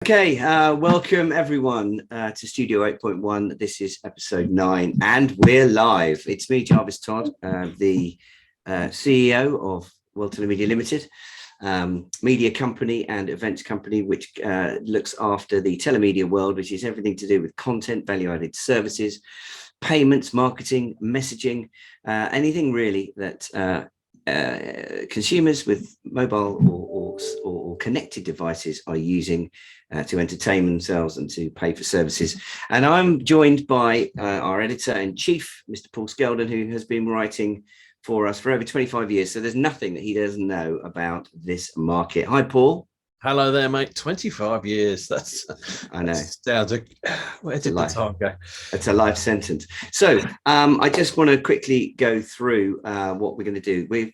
Okay, welcome everyone to Studio 8.1. This is episode 9 and we're live. It's me, Jarvis Todd, the CEO of World Telemedia Limited, media company and events company, which looks after the telemedia world, which is everything to do with content, value-added services, payments, marketing, messaging, anything really that consumers with mobile or connected devices are using to entertain themselves and to pay for services. And I'm joined by our editor-in-chief, Mr. Paul Skeldon, who has been writing for us for over 25 years. So there's nothing that he doesn't know about this market. Hi, Paul. Hello there, mate. 25 years. I know. Where did the time go? It's a life sentence. So I just want to quickly go through what we're going to do. We've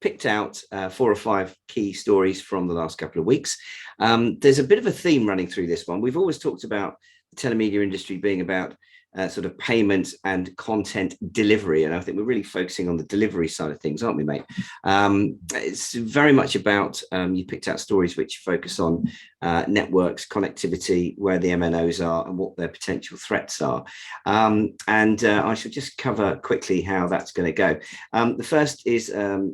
picked out 4 or 5 key stories from the last couple of weeks. There's a bit of a theme running through this one. We've always talked about the telemedia industry being about sort of payments and content delivery. And I think we're really focusing on the delivery side of things, aren't we, mate? It's very much about, you picked out stories which focus on networks, connectivity, where the MNOs are and what their potential threats are. I should just cover quickly how that's going to go. The first is a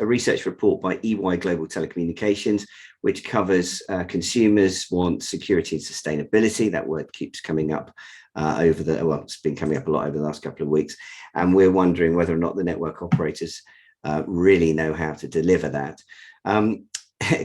research report by EY Global Telecommunications, which covers consumers want security and sustainability. That word keeps coming up it's been coming up a lot over the last couple of weeks. And we're wondering whether or not the network operators really know how to deliver that.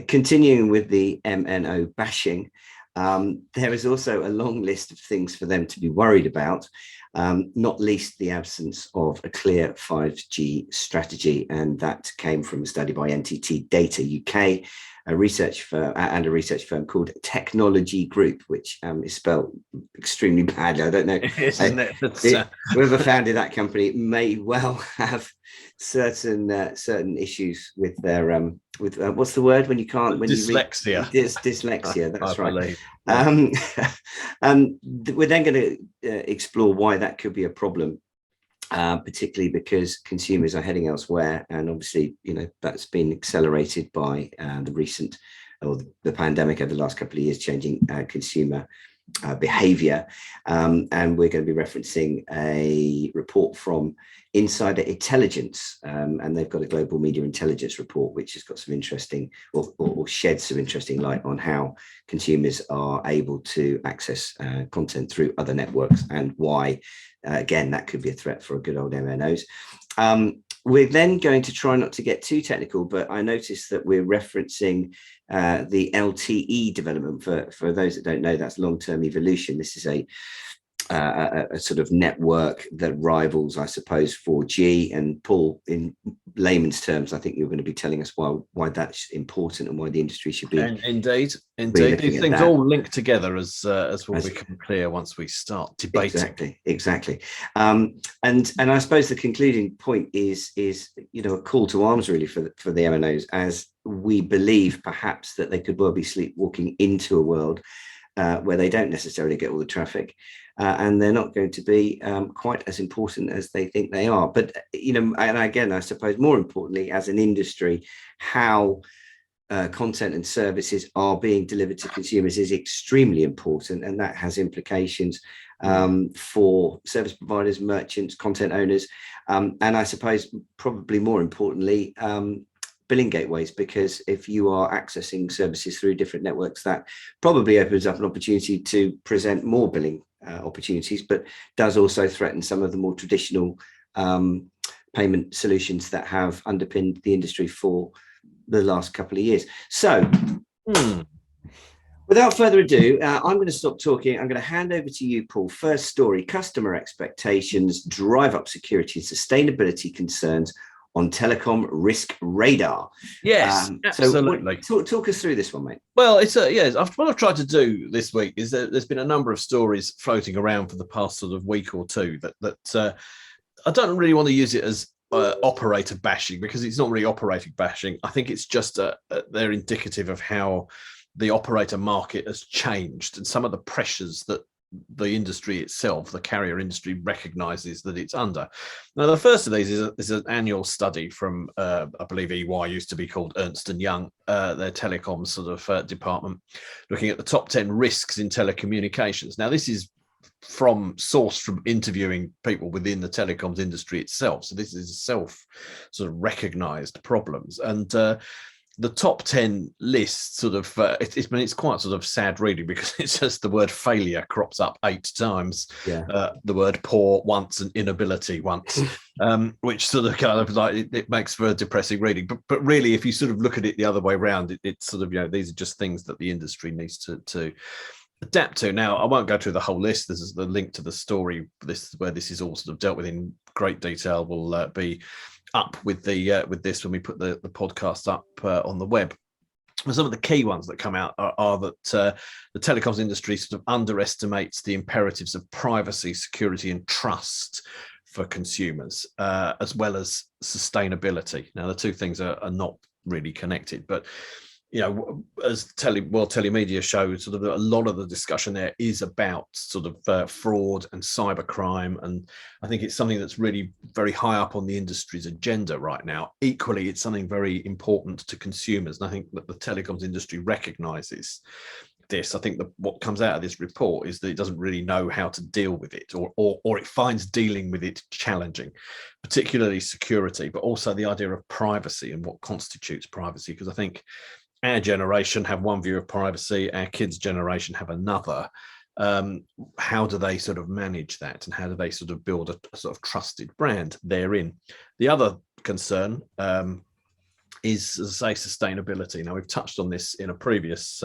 Continuing with the MNO bashing, there is also a long list of things for them to be worried about, not least the absence of a clear 5G strategy. And that came from a study by NTT Data UK, a research firm called Technology Group, which is spelled extremely badly. I don't know. Isn't it? Whoever founded that company may well have certain issues with their what's the word when you can't dyslexia. Dyslexia. That's right. Yeah. We're then going to explore why that could be a problem. Particularly because consumers are heading elsewhere, and obviously, that's been accelerated by the pandemic over the last couple of years, changing consumer behavior. And we're going to be referencing a report from Insider Intelligence, and they've got a global media intelligence report, which has got some interesting or sheds some interesting light on how consumers are able to access content through other networks and why. Again, that could be a threat for a good old MNOs. We're then going to try not to get too technical, but I noticed that we're referencing the LTE development. For those that don't know, that's long-term evolution. This is a sort of network that rivals, I suppose, 4G. And Paul, in layman's terms, I think you're going to be telling us why that's important and why the industry should be. And indeed, these things all link together as will become clear once we start debating. Exactly. And I suppose the concluding point is a call to arms really for the MNOs, as we believe perhaps that they could well be sleepwalking into a world where they don't necessarily get all the traffic. And they're not going to be quite as important as they think they are. But, and again, I suppose more importantly, as an industry, how content and services are being delivered to consumers is extremely important. And that has implications for service providers, merchants, content owners. And I suppose probably more importantly, billing gateways, because if you are accessing services through different networks, that probably opens up an opportunity to present more billing opportunities, but does also threaten some of the more traditional payment solutions that have underpinned the industry for the last couple of years. So without further ado, I'm going to stop talking. I'm going to hand over to you, Paul. First story: customer expectations drive up security and sustainability concerns on telecom risk radar. Yes, absolutely. So talk us through this one, mate. Well, what I've tried to do this week is that there's been a number of stories floating around for the past sort of week or two that I don't really want to use it as operator bashing, because it's not really operator bashing. I think it's just they're indicative of how the operator market has changed and some of the pressures that the industry itself, the carrier industry, recognises that it's under. Now, the first of these is an annual study from, I believe EY used to be called Ernst & Young, their telecoms sort of department, looking at the top 10 risks in telecommunications. Now, this is sourced from interviewing people within the telecoms industry itself. So this is self sort of recognized problems. And the top 10 list sort of, it's quite sort of sad reading, because it's just the word failure crops up 8 times. Yeah. The word poor once and inability once, which sort of kind of like, it makes for depressing reading. But really, if you sort of look at it the other way around, it's sort of, these are just things that the industry needs to adapt to. Now, I won't go through the whole list. This is the link to the story. This is where this is all sort of dealt with in great detail. Will be up with this when we put the podcast up on the web. And some of the key ones that come out are that the telecoms industry sort of underestimates the imperatives of privacy, security, and trust for consumers, as well as sustainability. Now, the two things are not really connected, but as telemedia shows, sort of a lot of the discussion there is about sort of fraud and cybercrime, and I think it's something that's really very high up on the industry's agenda right now. Equally, it's something very important to consumers, and I think that the telecoms industry recognises this. I think that what comes out of this report is that it doesn't really know how to deal with it, or it finds dealing with it challenging, particularly security, but also the idea of privacy and what constitutes privacy, because I think our generation have one view of privacy, our kids' generation have another. How do they sort of manage that, and how do they sort of build a sort of trusted brand therein? The other concern is, as I say, sustainability. Now, we've touched on this in a previous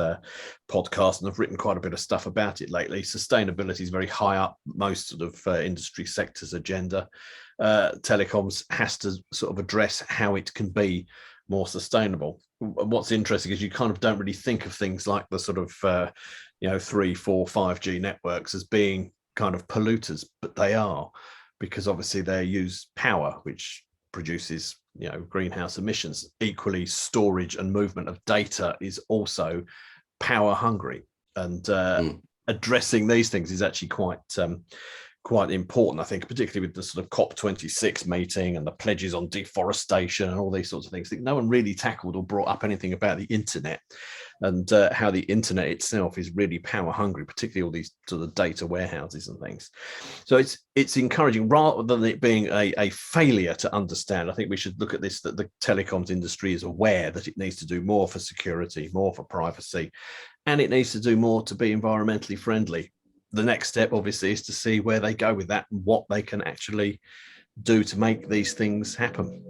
podcast, and I've written quite a bit of stuff about it lately. Sustainability is very high up most sort of industry sectors' agenda. Telecoms has to sort of address how it can be more sustainable. What's interesting is you kind of don't really think of things like the sort of 3, 4, 5G networks as being kind of polluters, but they are, because obviously they use power, which produces greenhouse emissions. Equally, storage and movement of data is also power hungry, and addressing these things is actually quite important, I think, particularly with the sort of COP26 meeting and the pledges on deforestation and all these sorts of things. I think no one really tackled or brought up anything about the internet, and how the internet itself is really power hungry, particularly all these sort of data warehouses and things. So it's encouraging, rather than it being a failure to understand. I think we should look at this, that the telecoms industry is aware that it needs to do more for security, more for privacy, and it needs to do more to be environmentally friendly. The next step, obviously, is to see where they go with that and what they can actually do to make these things happen.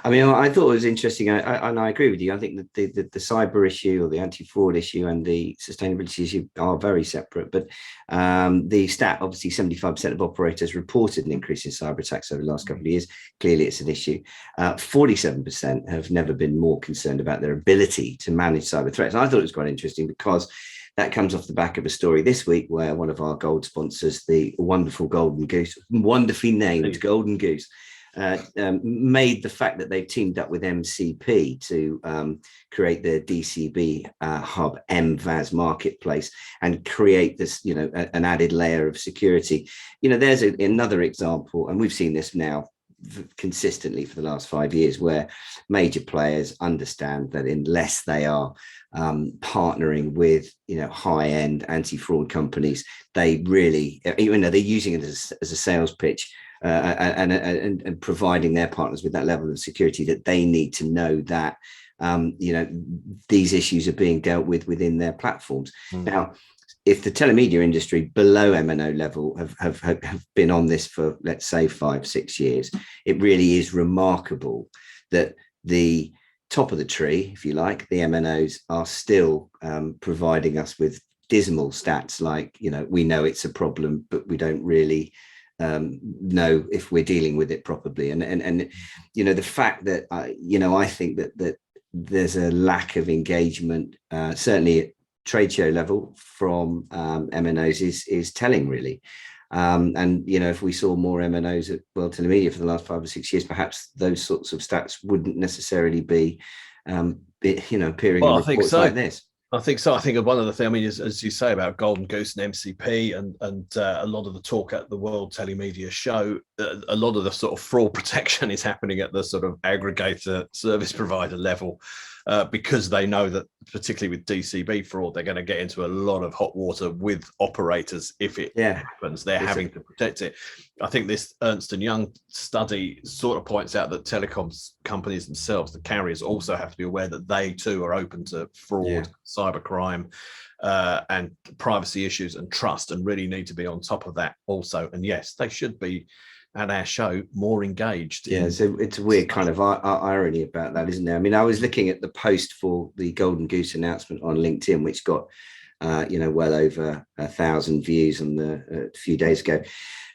I mean, I thought it was interesting, and I agree with you. I think that the cyber issue, or the anti-fraud issue, and the sustainability issue are very separate. But the stat, obviously, 75% of operators reported an increase in cyber attacks over the last couple of years. Clearly, it's an issue. 47% have never been more concerned about their ability to manage cyber threats. And I thought it was quite interesting, because that comes off the back of a story this week where one of our gold sponsors, the wonderful Golden Goose, wonderfully named Golden Goose, made the fact that they've teamed up with MCP to create the DCB hub MVAS marketplace and create this, an added layer of security. There's another example, and we've seen this now consistently for the last 5 years, where major players understand that unless they are partnering with high-end anti-fraud companies, they really, even though they're using it as a sales pitch, and providing their partners with that level of security, that they need to know that these issues are being dealt with within their platforms. Now, if the telemedia industry below MNO level have been on this for, let's say, 5-6 years, it really is remarkable that the top of the tree, if you like, the MNOs, are still providing us with dismal stats like, we know it's a problem, but we don't really know if we're dealing with it properly. And the fact that I think that there's a lack of engagement, certainly at trade show level, from MNOs is telling, really. And if we saw more MNOs at World Telemedia for the last 5 or 6 years, perhaps those sorts of stats wouldn't necessarily be appearing in reports like this. I think so. I think one of the things, I mean, as you say about Golden Goose and MCP and a lot of the talk at the World Telemedia Show, a lot of the sort of fraud protection is happening at the sort of aggregator service provider level, because they know that, particularly with DCB fraud, they're going to get into a lot of hot water with operators if it happens. They're having to protect it. I think this Ernst & Young study sort of points out that telecoms companies themselves, the carriers, also have to be aware that they too are open to fraud, cybercrime, and privacy issues and trust, and really need to be on top of that also. And yes, they should be at our show more engaged. So it's a weird kind of irony about that, isn't there? I mean, I was looking at the post for the Golden Goose announcement on LinkedIn, which got well over 1,000 views on a few days ago,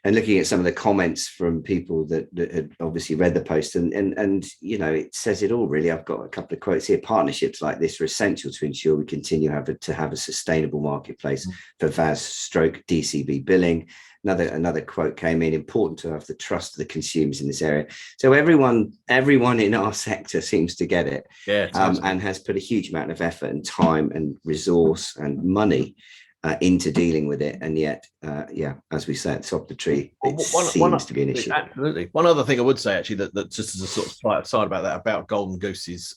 and looking at some of the comments from people that had obviously read the post, and it says it all really. I've got a couple of quotes here. Partnerships like this are essential to ensure we continue to have a sustainable marketplace for VAS/DCB billing. Another quote came in: important to have the trust of the consumers in this area. So everyone in our sector seems to get it, and has put a huge amount of effort and time and resource and money into dealing with it. And yet, as we say at the top of the tree, it seems to be an issue. Absolutely. One other thing I would say, actually, that just as a sort of slight aside about that, about Golden Goose's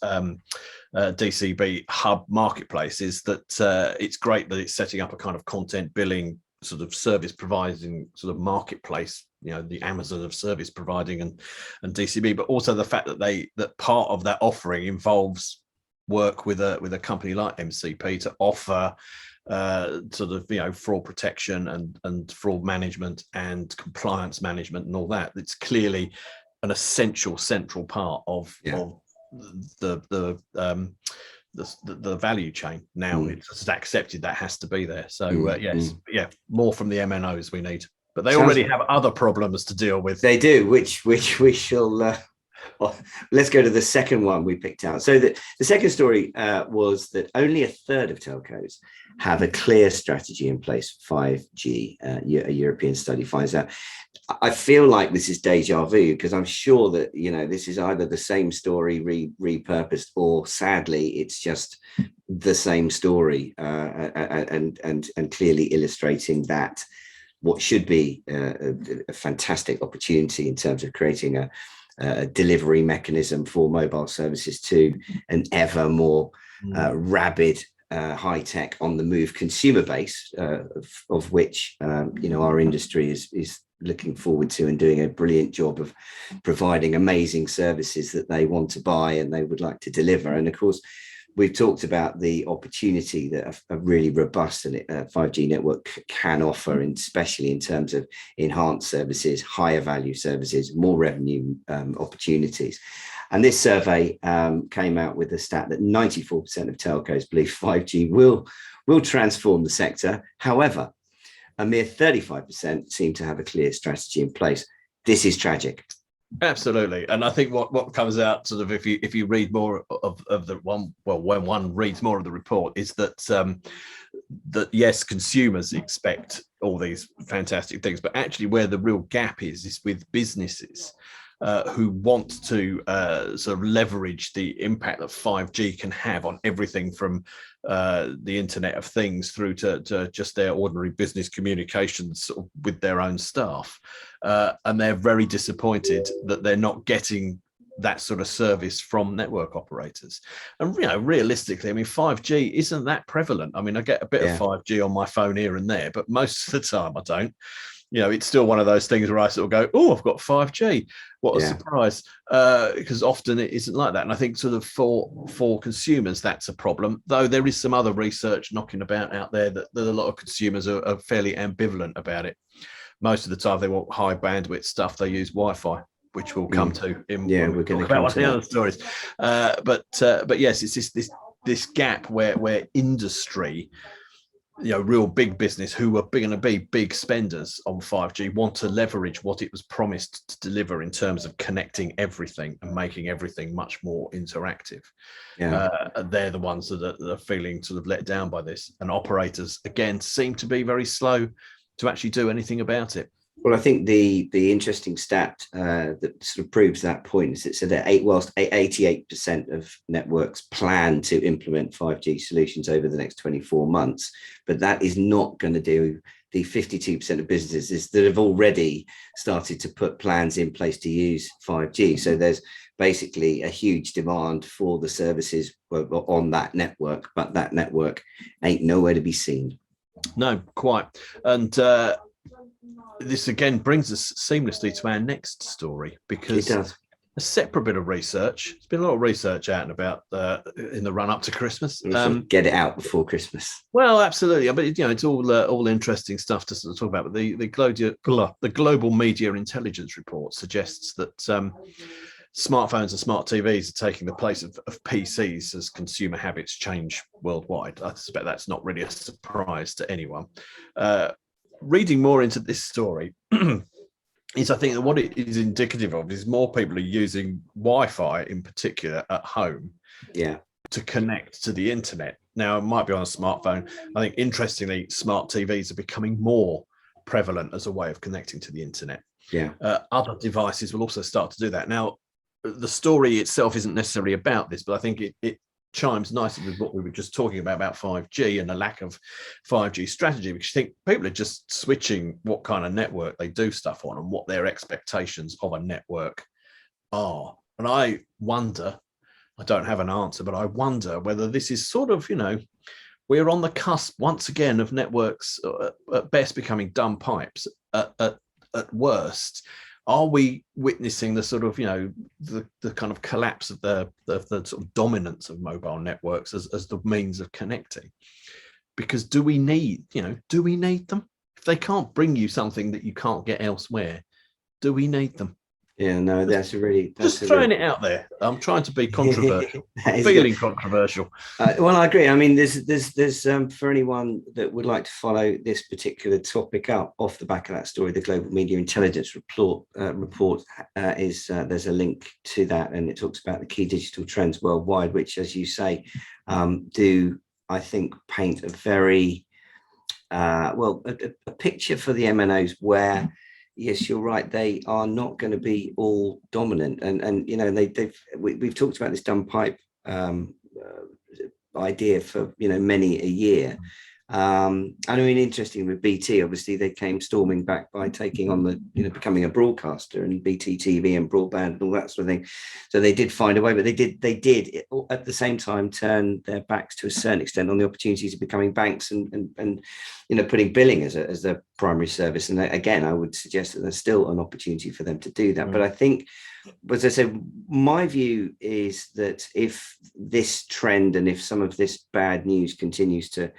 DCB hub marketplace, is that it's great that it's setting up a kind of content billing sort of service providing sort of marketplace, the Amazon of service providing and DCB, but also the fact that part of that offering involves work with a company like MCP to offer sort of fraud protection and fraud management and compliance management and all that. It's clearly an essential central part of the value chain now. It's just accepted that has to be there. So more from the MNOs we need, but they already have other problems to deal with. They do, which we shall let's go to the second one we picked out. So the second story was that only a third of telcos have a clear strategy in place for 5G. A European study finds out. I feel like this is deja vu, because I'm sure that this is either the same story repurposed, or sadly it's just the same story, and clearly illustrating that what should be a fantastic opportunity in terms of creating a delivery mechanism for mobile services to an ever more rabid, high-tech, on-the-move consumer base, of which our industry is looking forward to, and doing a brilliant job of providing amazing services that they want to buy and they would like to deliver. And of course, we've talked about the opportunity that a really robust and 5G network can offer, and especially in terms of enhanced services, higher value services, more revenue opportunities. And this survey came out with the stat that 94% of telcos believe 5G will transform the sector. However, a mere 35% seem to have a clear strategy in place. This is tragic. Absolutely. And I think what comes out sort of if you read more of the one, well, when one reads more of the report, is that yes, consumers expect all these fantastic things, but actually where the real gap is with businesses who want to sort of leverage the impact that 5G can have on everything from the Internet of Things through to just their ordinary business communications sort of with their own staff. And they're very disappointed that they're not getting that sort of service from network operators. And realistically, I mean, 5G isn't that prevalent. I mean, I get a bit of 5G on my phone here and there, but most of the time I don't. It's still one of those things where I sort of go, oh, I've got 5G. What a surprise. Because often it isn't like that. And I think sort of for consumers, that's a problem. Though there is some other research knocking about out there that a lot of consumers are fairly ambivalent about it. Most of the time they want high bandwidth stuff. They use Wi-Fi, which we'll come to in we're going to about one of the other stories. But yes, it's this gap where industry, real big business who are going to be big spenders on 5G want to leverage what it was promised to deliver in terms of connecting everything and making everything much more interactive. They're the ones that are feeling sort of let down by this, and operators again seem to be very slow to actually do anything about it. Well, I think the interesting stat that sort of proves that point is it said that whilst 88% of networks plan to implement 5G solutions over the next 24 months, but that is not going to do the 52% of businesses that have already started to put plans in place to use 5G. So there's basically a huge demand for the services on that network, but that network ain't nowhere to be seen. No, quite. And this again brings us seamlessly to our next story, because It does. a separate bit of research. There's been a lot of research out and about in the run up to Christmas. Get it out before Christmas. Well, absolutely. But it's all interesting stuff to sort of talk about. But the Global Media Intelligence Report suggests that smartphones and smart TVs are taking the place of PCs as consumer habits change worldwide. I suspect that's not really a surprise to anyone. Reading more into this story is, I think, that what it is indicative of is more people are using Wi-Fi in particular at home to connect to the internet. Now, it might be on a smartphone. I think, interestingly, smart TVs are becoming more prevalent as a way of connecting to the internet. Other devices will also start to do that. Now, the story itself isn't necessarily about this, but I think it chimes nicely with what we were just talking about 5G and the lack of 5G strategy, because I think people are just switching what kind of network they do stuff on and what their expectations of a network are. And I wonder, I don't have an answer, but I wonder whether this is sort of, we're on the cusp once again of networks at best becoming dumb pipes, at worst. Are we witnessing the sort of, the kind of collapse of the sort of dominance of mobile networks as the means of connecting? Because do we need them? If they can't bring you something that you can't get elsewhere, do we need them? Yeah, no, that's throwing it out there. I'm trying to be controversial. Feeling controversial. Well, I agree. I mean, there's for anyone that would like to follow this particular topic up off the back of that story, the Global Media Intelligence Report is there's a link to that, and it talks about the key digital trends worldwide, which, as you say, do, I think, paint a very a picture for the MNOs where, yes, you're right, they are not going to be all dominant, and we've talked about this dumb pipe idea for many a year. I mean, interesting with BT, obviously they came storming back by taking on becoming a broadcaster, and BT TV and broadband and all that sort of thing. So they did find a way, but they did at the same time turn their backs to a certain extent on the opportunities of becoming banks and putting billing as their primary service. And again, I would suggest that there's still an opportunity for them to do that. But I think, as I said, my view is that if this trend and if some of this bad news continues to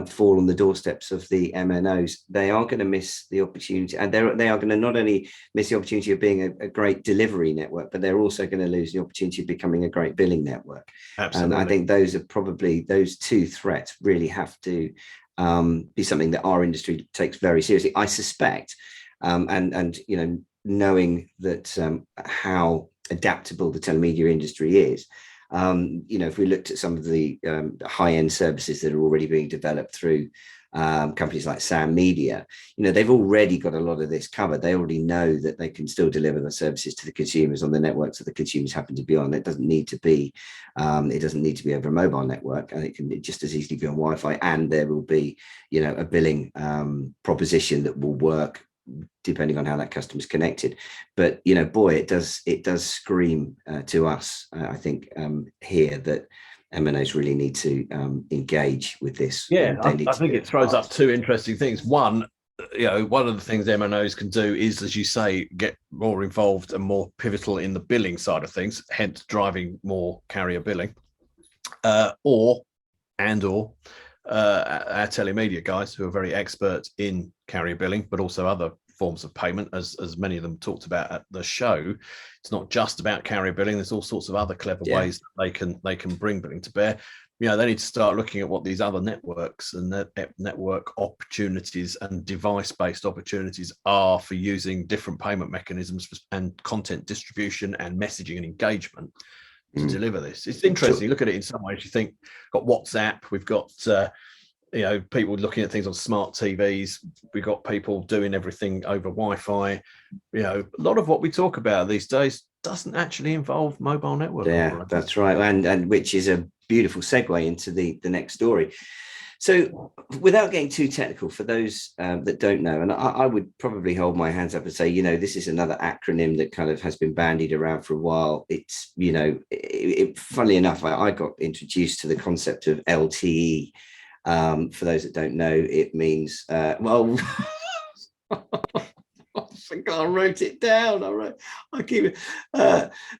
fall on the doorsteps of the MNOs, they are going to miss the opportunity, and they are going to not only miss the opportunity of being a great delivery network, but they're also going to lose the opportunity of becoming a great billing network. Absolutely. And I think those two threats really have to be something that our industry takes very seriously. I suspect, and knowing that how adaptable the telemedia industry is. If we looked at some of the high-end services that are already being developed through companies like Sam Media, they've already got a lot of this covered. They already know that they can still deliver the services to the consumers on the networks that the consumers happen to be on. It doesn't need to be over a mobile network, and it can just as easily be on Wi-Fi. And there will be, a billing proposition that will work depending on how that customer is connected. But boy, it does scream to us, I think, here that MNOs really need to engage with this. Yeah, I think it throws up two interesting things. One, one of the things MNOs can do is, as you say, get more involved and more pivotal in the billing side of things, hence driving more carrier billing, or our telemedia guys who are very expert in carrier billing, but also other forms of payment, as many of them talked about at the show. It's not just about carrier billing. There's all sorts of other clever ways that they can bring billing to bear. They need to start looking at what these other networks and network opportunities and device-based opportunities are for using different payment mechanisms and content distribution and messaging and engagement to deliver this. It's interesting. Look at it in some ways. You think, got WhatsApp, we've got people looking at things on smart TVs. We've got people doing everything over Wi-Fi. A lot of what we talk about these days doesn't actually involve mobile network operators. That's right, and which is a beautiful segue into the next story. So without getting too technical, for those that don't know, and I would probably hold my hands up and say, this is another acronym that kind of has been bandied around for a while. It's, funnily enough, I got introduced to the concept of LTE. For those that don't know, it means, I wrote it down. I keep it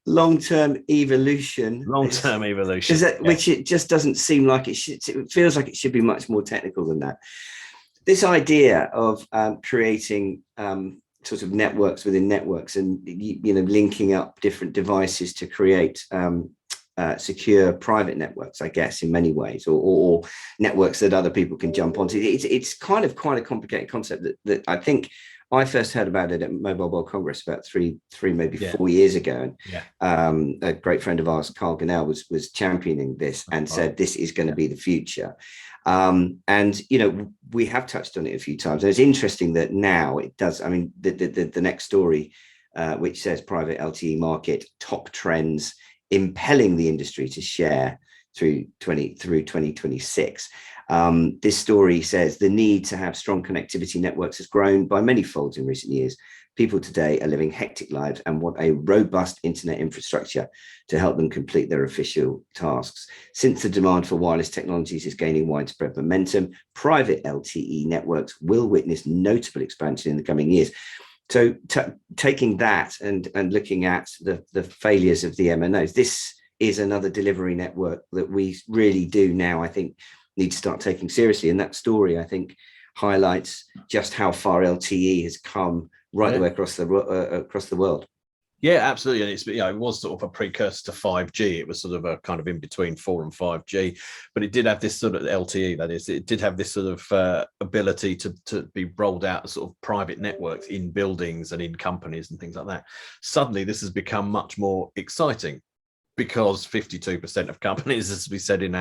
long-term evolution. Long-term evolution, which it just doesn't seem like it should. It feels like it should be much more technical than that. This idea of creating sort of networks within networks, and linking up different devices to create secure private networks, I guess, in many ways, or networks that other people can jump onto. It's kind of quite a complicated concept that I think I first heard about it at Mobile World Congress about three, maybe 4 years ago. And a great friend of ours, Carl Gunnell, was championing this and said, this is going to be the future. And, we have touched on it a few times. And it's interesting that now it does. I mean, the next story, which says private LTE market, top trends impelling the industry to share through 2026. This story says the need to have strong connectivity networks has grown by many folds in recent years. People today are living hectic lives and want a robust internet infrastructure to help them complete their official tasks. Since the demand for wireless technologies is gaining widespread momentum, private LTE networks will witness notable expansion in the coming years. So taking that and looking at the failures of the MNOs, this is another delivery network that we really do now, I think, need to start taking seriously. And that story, I think, highlights just how far LTE has come the way across the world. Yeah, absolutely. And it's, it was sort of a precursor to 5G. It was sort of a kind of in between 4 and 5G, but it did have this sort of LTE, that is, it did have this sort of ability to be rolled out as sort of private networks in buildings and in companies and things like that. Suddenly, this has become much more exciting, because 52% of companies, as we said in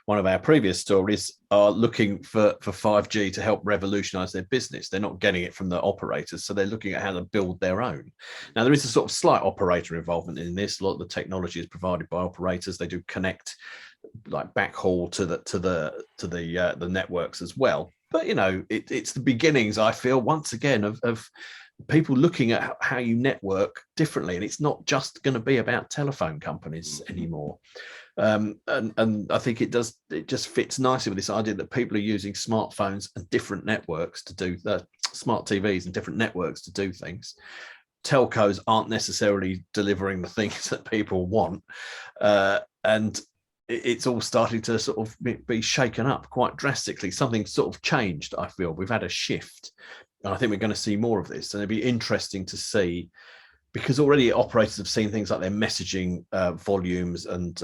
one of our previous stories, are looking for 5G to help revolutionize their business. They're not getting it from the operators, so they're looking at how to build their own. Now, there is a sort of slight operator involvement in this. A lot of the technology is provided by operators. They do connect, like backhaul to the networks as well. But it's the beginnings, I feel, once again, of people looking at how you network differently, and it's not just going to be about telephone companies anymore. And I think it just fits nicely with this idea that people are using smartphones and different networks to do smart TVs and different networks to do things. Telcos aren't necessarily delivering the things that people want, and it's all starting to sort of be shaken up quite drastically. Something sort of changed, I feel. We've had a shift. And I think we're going to see more of this. And it'd be interesting to see, because already operators have seen things like their messaging volumes and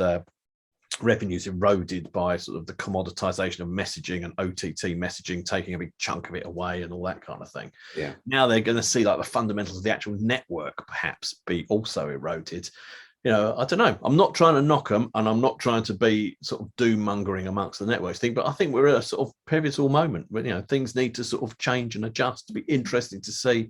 revenues eroded by sort of the commoditization of messaging and OTT messaging, taking a big chunk of it away and all that kind of thing. Yeah. Now they're going to see like the fundamentals of the actual network perhaps be also eroded. I don't know. I'm not trying to knock them, and I'm not trying to be sort of doom mongering amongst the networks thing, but I think we're at a sort of pivotal moment where, things need to sort of change and adjust. To be interesting to see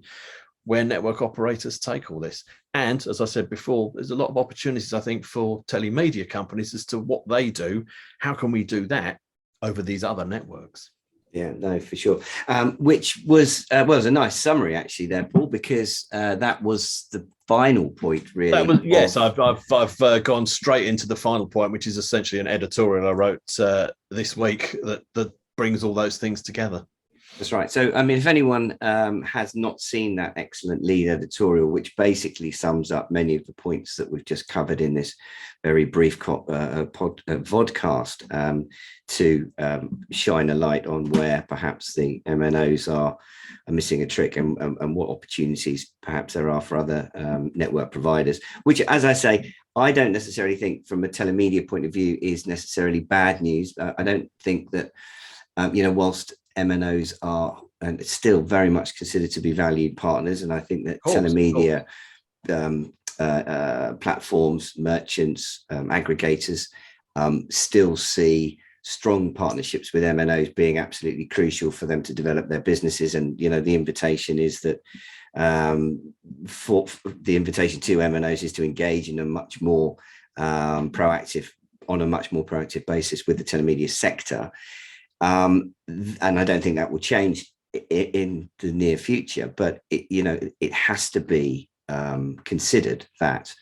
where network operators take all this. And as I said before, there's a lot of opportunities, I think, for telemedia companies as to what they do. How can we do that over these other networks? Yeah, no, for sure. Which was was a nice summary actually there, Paul, because that was the final point, really. That was, yes, I've gone straight into the final point, which is essentially an editorial I wrote this week that brings all those things together. That's right. So, I mean, if anyone has not seen that excellent lead editorial, which basically sums up many of the points that we've just covered in this very brief vodcast, to shine a light on where perhaps the MNOs are missing a trick, and what opportunities perhaps there are for other network providers, which, as I say, I don't necessarily think from a telemedia point of view is necessarily bad news. I don't think that, whilst MNOs are and still very much considered to be valued partners, and I think that telemedia platforms, merchants, aggregators still see strong partnerships with MNOs being absolutely crucial for them to develop their businesses. And, you know, the invitation is that for the invitation to MNOs is to engage in a much more proactive basis with the telemedia sector. And I don't think that will change in the near future, but it has to be considered that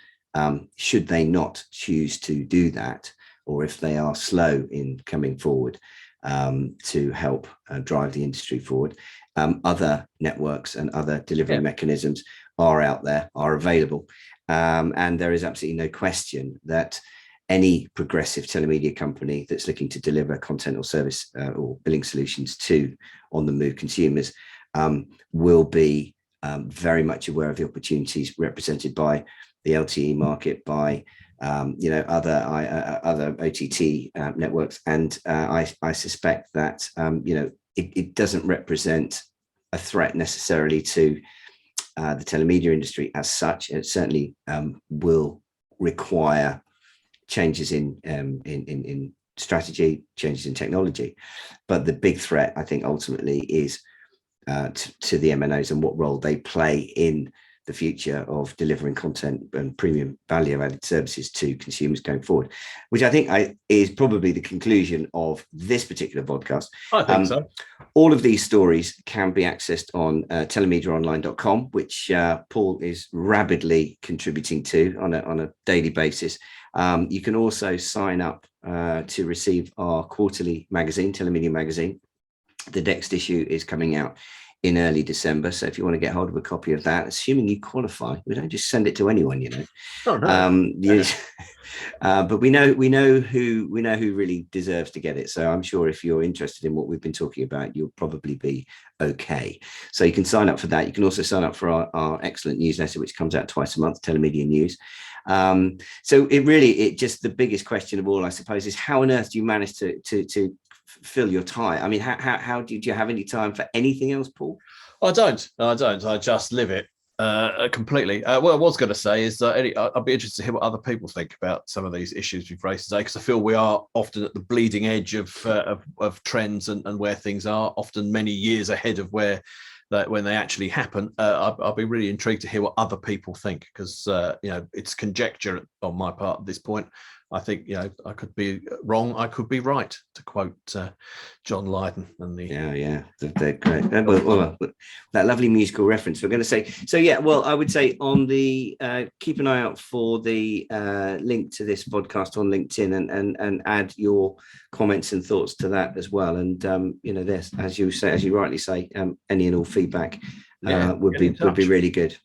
should they not choose to do that, or if they are slow in coming forward to help drive the industry forward, other networks and other delivery mechanisms are out there, are available. And there is absolutely no question that any progressive telemedia company that's looking to deliver content or service or billing solutions to on-the-move consumers will be very much aware of the opportunities represented by the LTE market, by other OTT networks, and I suspect that it doesn't represent a threat necessarily to the telemedia industry as such. It certainly will require changes in strategy, changes in technology, but the big threat, I think, ultimately is to the MNOs and what role they play in the future of delivering content and premium value-added services to consumers going forward, which I think is probably the conclusion of this particular podcast. I think so. All of these stories can be accessed on telemediaonline.com, which Paul is rapidly contributing to on a daily basis. You can also sign up to receive our quarterly magazine, Telemedia Magazine. The next issue is coming out in early December. So if you want to get hold of a copy of that, assuming you qualify, we don't just send it to anyone, you know. Oh, no. But we know who really deserves to get it. So I'm sure if you're interested in what we've been talking about, you'll probably be okay. So you can sign up for that. You can also sign up for our excellent newsletter, which comes out twice a month, Telemedia News. So it just, the biggest question of all, I suppose, is how on earth do you manage to fill your time? I mean, how do you have any time for anything else, Paul? I don't. I just live it completely. What I was going to say is that I'd be interested to hear what other people think about some of these issues we've raised today, because I feel we are often at the bleeding edge of trends and where things are, often many years ahead of when they actually happen. I'll be really intrigued to hear what other people think, because it's conjecture on my part at this point. I think I could be wrong, I could be right, to quote John Lydon and the they're great. Well, that lovely musical reference. We're going to say so. Yeah, well, I would say on the keep an eye out for the link to this podcast on LinkedIn and add your comments and thoughts to that as well. And this, as you rightly say, any and all feedback would be really good.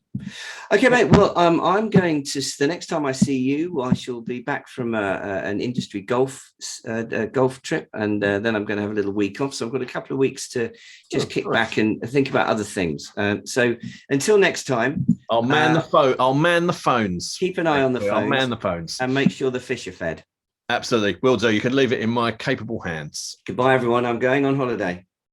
Okay, mate. Well, I'm going to, the next time I see you, I shall be back from an industry golf trip, and then I'm going to have a little week off. So I've got a couple of weeks to just kick back and think about other things. So until next time, I'll man the phone. I'll man the phones. Keep an eye on the phones. I'll man the phones and make sure the fish are fed. Absolutely, will do. You can leave it in my capable hands. Goodbye, everyone. I'm going on holiday.